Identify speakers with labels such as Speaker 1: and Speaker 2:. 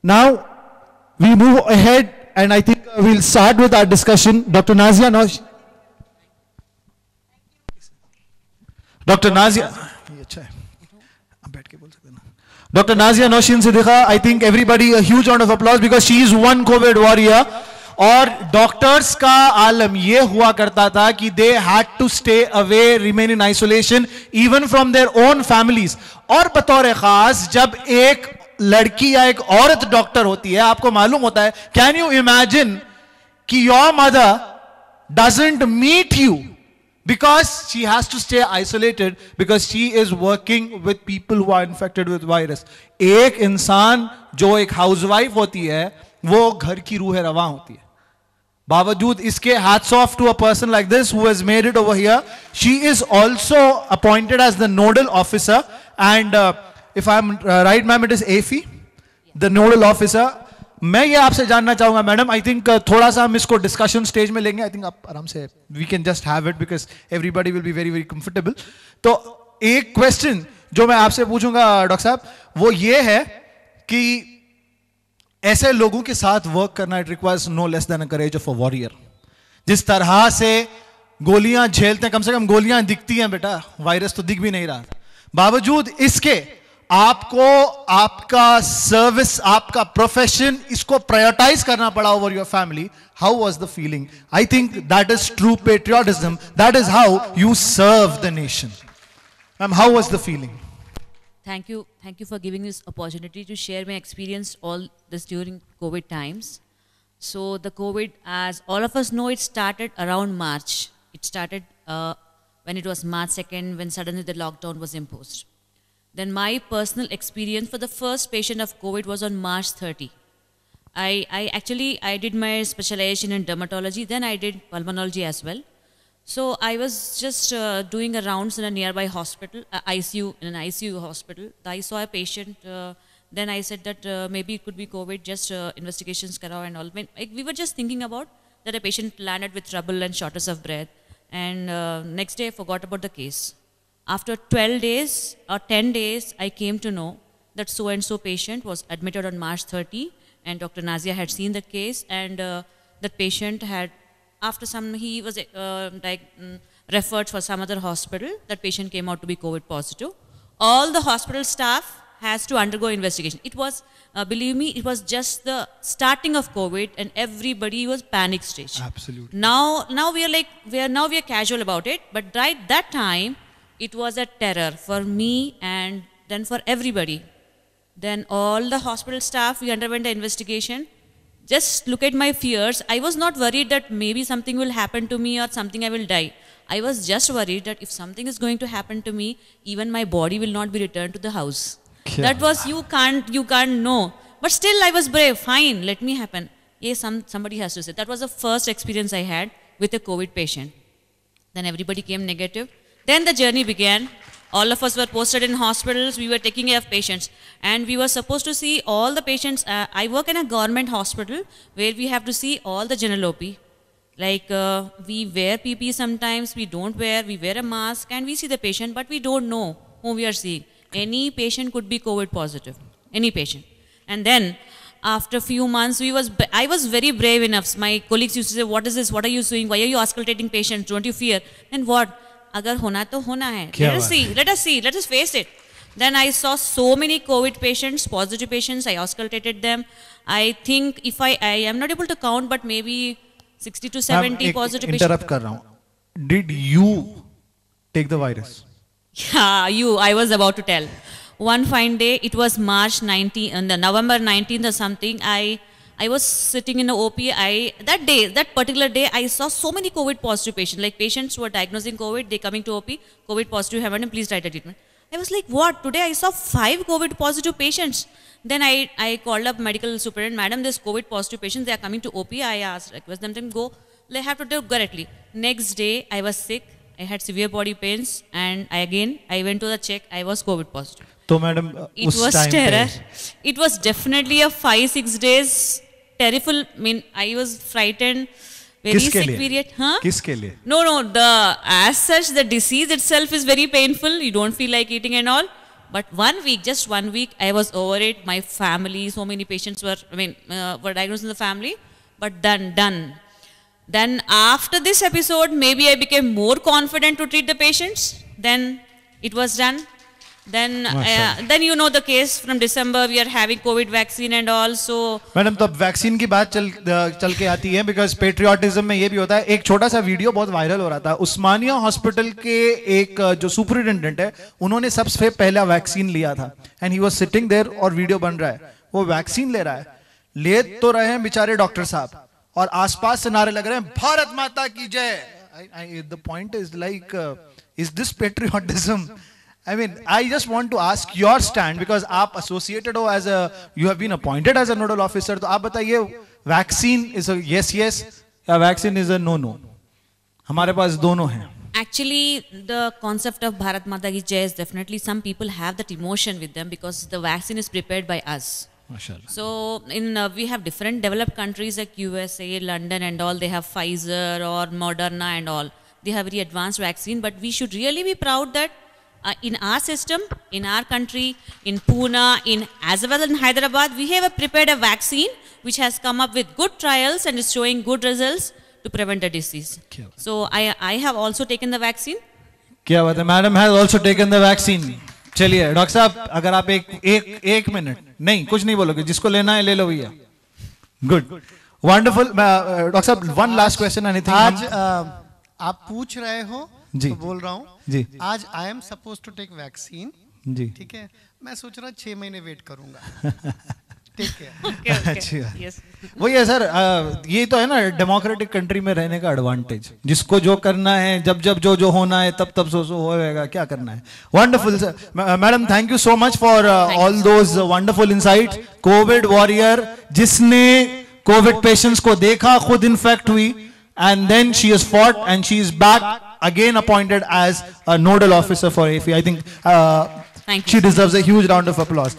Speaker 1: Now, we move ahead and I think we'll start with our discussion. Dr. Nazia Nosh. Dr. Nazia. Dr. Nazia Noshin Siddiqa, I think everybody a huge round of applause because she is one COVID warrior. और doctors का आलम ये हुआ करता था कि they had to stay away, remain in isolation even from their own families. और बतौर खास जब एक लड़की या एक औरत डॉक्टर होती है, आपको मालूम होता है, कैन यू इमेजिन कि your mother doesn't meet you because she has to stay isolated because she is working with people who are infected with virus. एक इंसान जो एक हाउसवाइफ होती है वो घर की रूह रवा होती है. बावजूद इसके hats off to a person like this who has made it over here. She is also appointed as the nodal officer and if I am right ma'am, it is AFI, the nodal officer. मैं ये आपसे जानना चाहूंगा madam, I think थोड़ा सा हम इसको discussion stage में लेंगे. आई थिंक आप आराम से we can just have it because everybody will be very very comfortable. तो एक क्वेश्चन जो मैं आपसे पूछूंगा डॉक्टर साहब वो ये है कि ऐसे लोगों के साथ वर्क करना it requires no less than a courage of a warrior. जिस तरह से गोलियां झेलते हैं, कम से कम गोलियां दिखती हैं बेटा, वायरस तो दिख भी नहीं रहा. बावजूद इसके आपको आपका सर्विस, आपका प्रोफेशन, इसको प्रायोरिटाइज करना पड़ा over your family. How was the feeling? I think that is true patriotism. That is how you serve the nation. Ma'am, how was the feeling?
Speaker 2: Thank you for giving this opportunity to share my experience all this during COVID times. So the COVID, as all of us know, it started around March. It started when it was March 2nd, when suddenly the lockdown was imposed. Then my personal experience for the first patient of COVID was on March 30. I did my specialization in dermatology, then I did pulmonology as well. So I was just doing a rounds in a nearby hospital, ICU, in an ICU hospital. I saw a patient, then I said that maybe it could be COVID, just investigations karao and all. We were just thinking about that a patient landed with trouble and shortness of breath. And next day I forgot about the case. After 12 days or 10 days, I came to know that so-and-so patient was admitted on March 30 and Dr. Nazia had seen the case and that patient had, after some, he was referred for some other hospital. That patient came out to be COVID positive. All the hospital staff has to undergo investigation. It was, believe me, it was just the starting of COVID and everybody was panic stage.
Speaker 1: Absolutely.
Speaker 2: Now we are casual about it, but right that time, it was a terror for me and then for everybody. Then all the hospital staff, we underwent the investigation. Just look at my fears. I was not worried that maybe something will happen to me or something I will die. I was just worried that if something is going to happen to me, even my body will not be returned to the house. Yeah. That was, you can't know. But still I was brave. Fine, let me happen. Yes, somebody has to say. That was the first experience I had with a COVID patient. Then everybody came negative. Then the journey began. All of us were posted in hospitals. We were taking care of patients. And we were supposed to see all the patients. I work in a government hospital where we have to see all the general OP. Like we wear PPE sometimes, we don't wear, we wear a mask and we see the patient, but we don't know whom we are seeing. Any patient could be COVID positive, any patient. And then after a few months, I was very brave enough. My colleagues used to say, what is this? What are you doing? Why are you auscultating patients? Don't you fear? Then what? Agar hona to hona hai. Let us face it. Then I saw so many COVID patients, positive patients. I auscultated them. I think if I am not able to count, but maybe 60 to 70 positive patients.
Speaker 1: Interrupt kar raha hu. Did you take the virus?
Speaker 2: Yeah, I was about to tell. One fine day, it was March 19, on the November 19th or something, I was sitting in the OP. That particular day, I saw so many COVID positive patients, like patients who are diagnosing COVID, they coming to OP, COVID positive, have please write a treatment. I was like, what? Today I saw 5 COVID positive patients. Then I called up medical superintendent, madam, this COVID positive patients, they are coming to OP. I asked, request them to go, they have to do directly. Next day, I was sick. I had severe body pains and I went to the check. I was COVID positive.
Speaker 1: So, madam,
Speaker 2: it was terror. It was definitely a 5-6 days terrible. I mean, I was frightened. Very sick period. Huh?
Speaker 1: Kiske liye?
Speaker 2: No. As such, the disease itself is very painful. You don't feel like eating and all. But 1 week, just 1 week, I was over it. My family, so many patients were, were diagnosed in the family, but done. Then after this episode, maybe I became more confident to treat the patients. Then it was done. Then you know the case from December, we are having COVID vaccine and all. So
Speaker 1: madam, तो अब vaccine की बात चल के आती है, because patriotism में ये भी होता है. एक छोटा सा वीडियो बहुत वायरल हो रहा था. उस्मानिया हॉस्पिटल के एक जो सुपरिटेंडेंट है, उन्होंने सबसे पहला वैक्सीन लिया था, and he was sitting there और वीडियो बन रहा है. वो वैक्सीन ले रहा है, ले तो रहे हैं बेचारे डॉक्टर साहब, और आसपास से नारे लग रहे हैं भारत माता की जय. The point is like, is this patriotism? I mean, I just want to ask your stand, because आप associated हो as a, you have been appointed as a nodal officer. तो आप बताइए, vaccine is a yes या vaccine is a no? हमारे पास दोनों हैं.
Speaker 2: Actually, the concept of Bharat Mata Ki Jai is definitely, some people have that emotion with them because the vaccine is prepared by us.
Speaker 1: Mashallah.
Speaker 2: So we have different developed countries like USA, London and all. They have Pfizer or Moderna and all. They have very advanced vaccine, but we should really be proud that in our system, in our country, in Pune, as well as in Hyderabad, we have prepared a vaccine which has come up with good trials and is showing good results to prevent the disease. So I have also taken the vaccine.
Speaker 1: क्या बात है, madam has also taken the vaccine. चलिए doctor साहब, अगर आप एक minute नहीं, कुछ नहीं बोलोगे, जिसको लेना है ले लो भैया. Good, wonderful. डॉक्टर साहब, वन लास्ट क्वेश्चन.
Speaker 3: आज आप पूछ रहे हो
Speaker 1: जी,
Speaker 3: तो बोल रहा हूँ
Speaker 1: जी.
Speaker 3: आज I am suppose to take vaccine
Speaker 1: जी,
Speaker 3: ठीक है. मैं सोच रहा 6 महीने वेट करूंगा. ठीक है.
Speaker 2: Okay.
Speaker 1: अच्छी बात.
Speaker 2: Yes.
Speaker 1: वही है सर, ये तो है ना डेमोक्रेटिक कंट्री में रहने का एडवांटेज. जिसको जो करना है, जब जो होना है, तब सो होएगा. क्या करना है. Wonderful sir. Madam, thank you so much for all those wonderful insights. Covid warrior, जिसने कोविड पेशेंट्स को देखा, खुद इन्फेक्ट हुई, and then she has fought and she is back again appointed as a nodal officer for AFI. I think
Speaker 2: Thank you.
Speaker 1: she deserves a huge round of applause.